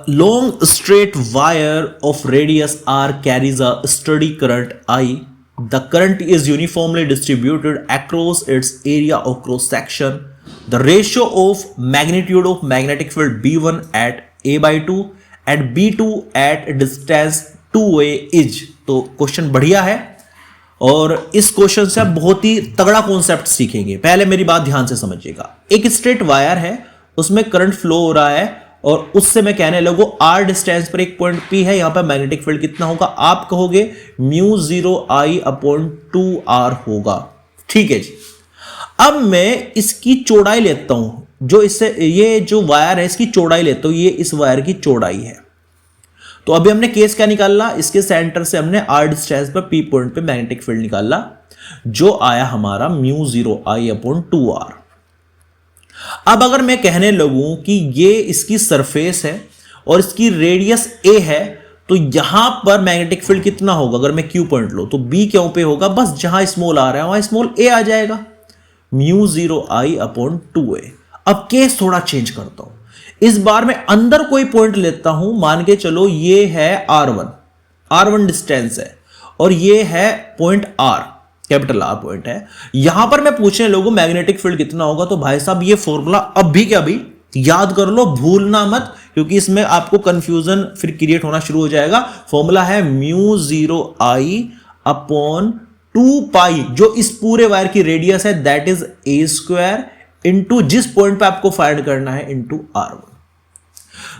long straight wire of radius r carries a steady current I. The current is uniformly distributed across its area of cross section. The ratio of magnitude of magnetic field B1 at a by 2 and B2 at distance 2a is. तो question बढ़िया है और इस question से आप बहुत ही तगड़ा concept सीखेंगे। पहले मेरी बात ध्यान से समझिएगा। एक स्ट्रेट वायर है, उसमें करंट फ्लो हो रहा है और उससे मैं कहने लगू r डिस्टेंस पर एक पॉइंट P है, यहां पर मैग्नेटिक फील्ड कितना होगा? आप कहोगे μ0I/2r होगा। ठीक है जी। अब मैं इसकी चौड़ाई लेता हूं, जो इससे ये जो वायर है इसकी चौड़ाई लेता हूं, ये इस वायर की चौड़ाई है। तो अभी हमने केस क्या निकाला? इसके सेंटर से हमने r डिस्टेंस पर P पॉइंट पे मैग्नेटिक फील्ड निकाला, जो आया हमारा μ0I/2r। अब अगर मैं कहने लगूं कि ये इसकी सरफेस है और इसकी रेडियस a है, तो यहां पर मैग्नेटिक फील्ड कितना होगा? अगर मैं Q पॉइंट लो तो B क्यों पे होगा? बस जहां स्मॉल आ रहा है वहां स्मॉल a आ जाएगा, μ0I/2a। अब केस थोड़ा चेंज करता हूं, इस बार मैं अंदर कोई पॉइंट लेता हूं, मान के चलो ये है R1 डिस्टेंस है और ये है point R, capital R point है। यहां पर मैं पूछने लोगों मैग्नेटिक फील्ड कितना होगा, तो भाई साहब ये फॉर्मूला अभी के अभी याद कर लो, भूलना मत, क्योंकि इसमें आपको कंफ्यूजन फिर क्रिएट होना शुरू हो जाएगा। फॉर्मूला है μ0I/2π, जो इस पूरे वायर की रेडियस है, दैट इज a² इंटू जिस पॉइंट पे आपको फाइंड करना है इंटू R1।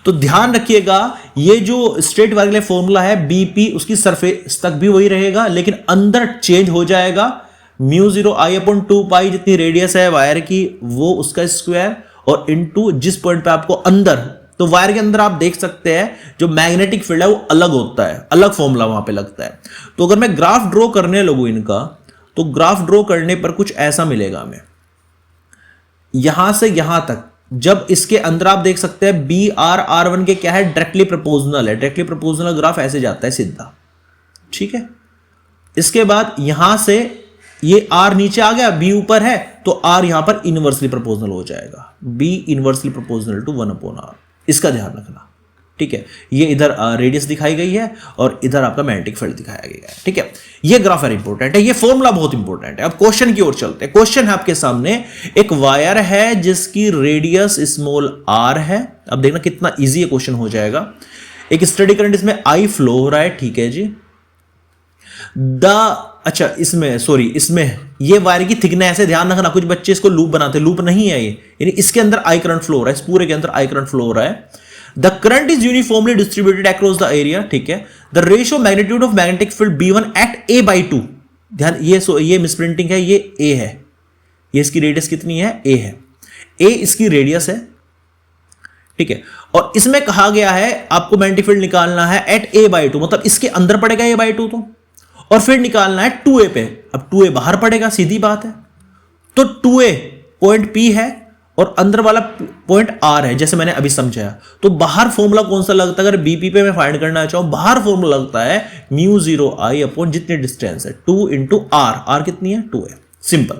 तो ध्यान रखिएगा, ये जो स्ट्रेट वायर के लिए फॉर्मूला है BP, उसकी सरफेस तक भी वही रहेगा, लेकिन अंदर चेंज हो जाएगा। μ0I/2π जितनी रेडियस है वायर की वो उसका स्क्वायर और इनटू जिस पॉइंट पे आपको अंदर, तो वायर के अंदर आप देख सकते हैं जो मैग्नेटिक फील्ड है वो अलग होता है, अलग फॉर्मूला वहां पे लगता है। तो अगर मैं ग्राफ ड्रॉ करने लगूं इनका, तो ग्राफ ड्रॉ करने पर कुछ ऐसा मिलेगा हमें, यहां से यहां तक। जब इसके अंदर आप देख सकते हैं BR R1 के क्या है? डायरेक्टली प्रोपोर्शनल है। डायरेक्टली प्रोपोर्शनल ग्राफ ऐसे जाता है सीधा, ठीक है। इसके बाद यहां से ये R नीचे आ गया, B ऊपर है, तो R यहां पर इनवर्सली प्रोपोर्शनल हो जाएगा, B inversely proportional to 1/R। इसका ध्यान रखना, ठीक है। ये इधर रेडियस दिखाई गई है और इधर आपका मैग्नेटिक फील्ड दिखाया गया है, ठीक है। ये ग्राफ वेरी इंपॉर्टेंट है, ये फॉर्मूला बहुत इंपॉर्टेंट है। अब क्वेश्चन की ओर चलते हैं। क्वेश्चन है आपके सामने, एक वायर है जिसकी रेडियस स्मॉल r है। अब देखना कितना इजी ये क्वेश्चन हो जाएगा। एक स्टेडी करंट इसमें I फ्लो हो रहा है, ठीक है जी। अच्छा इसमें ये वायर की थिकनेस है, ध्यान रखना। कुछ बच्चे इसको लूप बनाते, लूप नहीं है ये, यानी इसके अंदर I करंट फ्लो हो रहा है, इस पूरे के अंदर I करंट फ्लो हो रहा है। The current is uniformly distributed across the area, ठीक है। The ratio magnitude of magnetic field B1 at a/2, ध्यान, ये मिसप्रिंटिंग है, ये a है, ये इसकी रेडियस कितनी है? a है, a इसकी रेडियस है, ठीक है। और इसमें कहा गया है आपको मैग्नेटिक फील्ड निकालना है एट a/2, मतलब इसके अंदर पड़ेगा a/2, तो और फिर निकालना है 2a पे। अब 2a बाहर पड़ेगा, सीधी बात है। तो 2a पॉइंट P है और अंदर वाला पॉइंट R है, जैसे मैंने अभी समझाया। तो बाहर फॉर्मूला कौन सा लगता है? अगर BP पे मैं फाइंड करना चाहूं, बाहर फॉर्मूला लगता है μ0I/ जितनी डिस्टेंस है 2 इंटू R कितनी है? 2 है, सिंपल।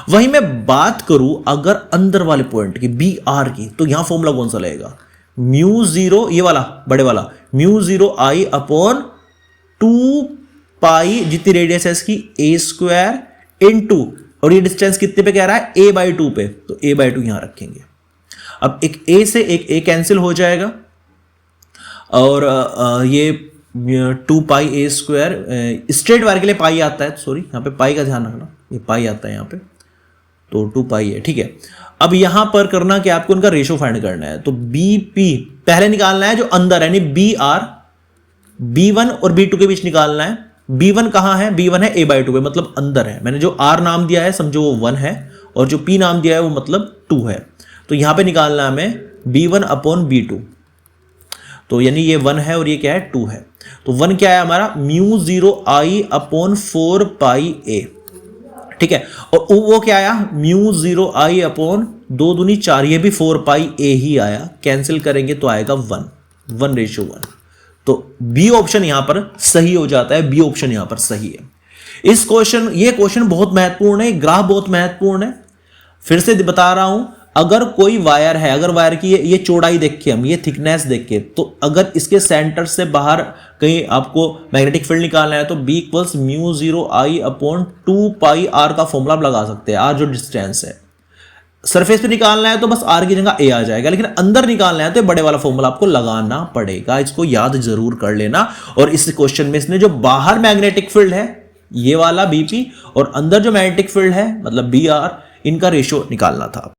वही मैं बात करूं अगर अंदर वाले पॉइंट की BR की, तो यहां फॉर्मूला कौन सा लगेगा? μ0, ये वाला बड़े वाला, μ0I/2π जितनी रेडियस है इसकी a² इंटू, और ये डिस्टेंस कितने पे कह रहा है? a/2 पे, तो a/2 यहां रखेंगे। अब एक a से एक a कैंसिल हो जाएगा और ये 2πa², स्ट्रेट वायर के लिए पाई आता है, सॉरी यहां पे पाई का ध्यान रखना, ये पाई आता है यहां पे, तो 2π है, ठीक है। अब यहां पर करना कि आपको उनका रेशो फाइंड करना है, तो BP पहले निकालना है जो अंदर है, यानी BR, B1 और B2 के बीच निकालना है। B1 कहां है? B1 है a/2 पे, मतलब अंदर है। मैंने जो R नाम दिया है समझो वो 1 है, और जो P नाम दिया है वो मतलब 2 है। तो यहां पे निकालना है हमें B1/B2, तो यानी ये 1 है और ये क्या है? 2 है। तो 1 क्या है हमारा? μ0I/4πa, ठीक है। और वो क्या आया? μ0I/2 दूनी 4, ये भी 4πa ही आया, कैंसिल करेंगे तो आएगा 1:1। तो बी ऑप्शन यहां पर सही हो जाता है, बी ऑप्शन यहां पर सही है। ये क्वेश्चन बहुत महत्वपूर्ण है, ग्राफ बहुत महत्वपूर्ण है। फिर से बता रहा हूं, अगर कोई वायर है, अगर वायर की ये चौड़ाई देख के हम, ये थिकनेस देख के, तो अगर इसके सेंटर से बाहर कहीं आपको मैग्नेटिक फील्ड निकालना है तो B equals mu 0 I upon 2 pi R का फॉर्मूला आप लगा सकते हैं। R जो डिस्टेंस है, सरफेस पे निकालना है तो बस R की जगह A आ जाएगा, लेकिन अंदर निकालना है तो बड़े वाला फॉर्मूला आपको लगाना पड़ेगा। इसको याद जरूर कर लेना। और इस क्वेश्चन में इसने जो बाहर मैग्नेटिक फील्ड है ये वाला BP और अंदर जो मैग्नेटिक फील्ड है मतलब BR, इनका रेशियो निकालना था।